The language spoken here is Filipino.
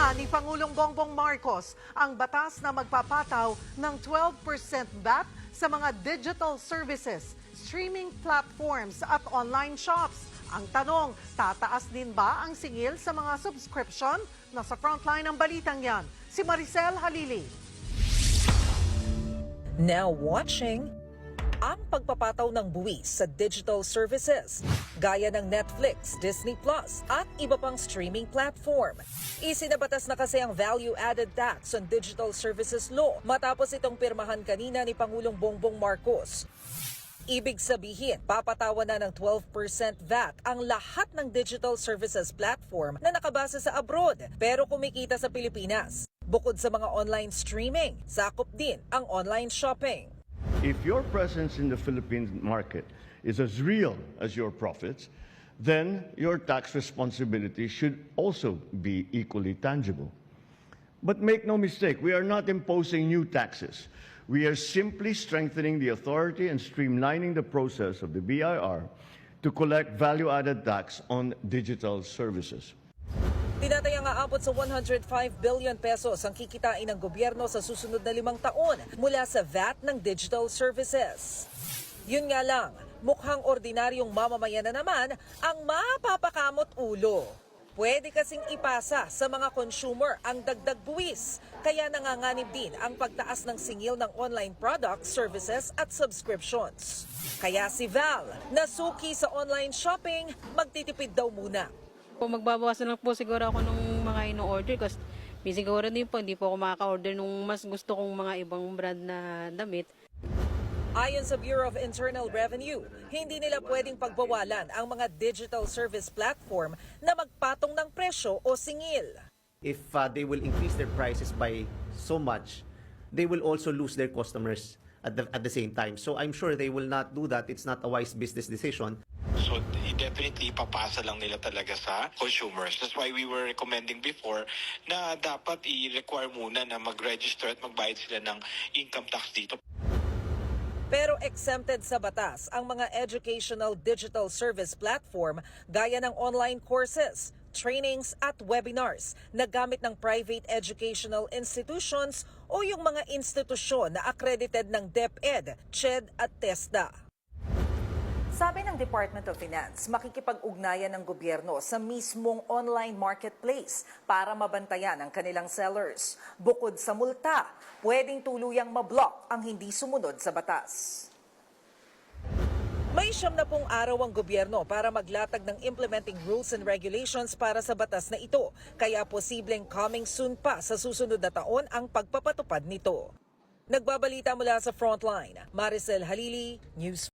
na ni Pangulong Bongbong Marcos ang batas na magpapataw ng 12% VAT sa mga digital services, streaming platforms at online shops. Ang tanong, tataas din ba ang singil sa mga subscription? Nasa frontline ng balitang yan, si Maricel Halili. Now watching ang pagpapataw ng buwis sa digital services gaya ng Netflix, Disney Plus at iba pang streaming platform. Isinabatas na kasi ang value-added tax on digital services law matapos itong pirmahan kanina ni Pangulong Bongbong Marcos. Ibig sabihin, papatawan na ng 12% VAT ang lahat ng digital services platform na nakabase sa abroad pero kumikita sa Pilipinas. Bukod sa mga online streaming, sakop din ang online shopping. If your presence in the Philippine market is as real as your profits, then your tax responsibility should also be equally tangible. But make no mistake, we are not imposing new taxes. We are simply strengthening the authority and streamlining the process of the BIR to collect value-added tax on digital services. Tinatayang aabot sa 105 billion pesos ang kikitain ng gobyerno sa susunod na 5 taon mula sa VAT ng digital services. Yun nga lang, mukhang ordinaryong mamamayan na naman ang mapapakamot ulo. Pwede kasing ipasa sa mga consumer ang dagdag buwis, kaya nanganganib din ang pagtaas ng singil ng online products, services at subscriptions. Kaya si Val, nasuki sa online shopping, magtitipid daw muna. Kung magbabawasan lang po siguro ako nung mga ino-order kasi siguro din po hindi po ako makaka-order nung mas gusto kong mga ibang brand na damit. Ayon sa Bureau of Internal Revenue, hindi nila pwedeng pagbawalan ang mga digital service platform na magpatong ng presyo o singil. If they will increase their prices by so much, they will also lose their customers at the same time. So I'm sure they will not do that. It's not a wise business decision. So definitely papasa lang nila talaga sa consumers. That's why we were recommending before na dapat i-require muna na mag-register at magbayad sila ng income tax dito. Pero exempted sa batas ang mga educational digital service platform gaya ng online courses, trainings at webinars na gamit ng private educational institutions o yung mga institusyon na accredited ng DepEd, CHED at TESDA. Sabi ng Department of Finance, makikipag-ugnayan ng gobyerno sa mismong online marketplace para mabantayan ang kanilang sellers. Bukod sa multa, pwedeng tuluyang mablock ang hindi sumunod sa batas. May 70 araw ang gobyerno para maglatag ng implementing rules and regulations para sa batas na ito. Kaya posibleng coming soon pa sa susunod na taon ang pagpapatupad nito. Nagbabalita mula sa Frontline, Maricel Halili, News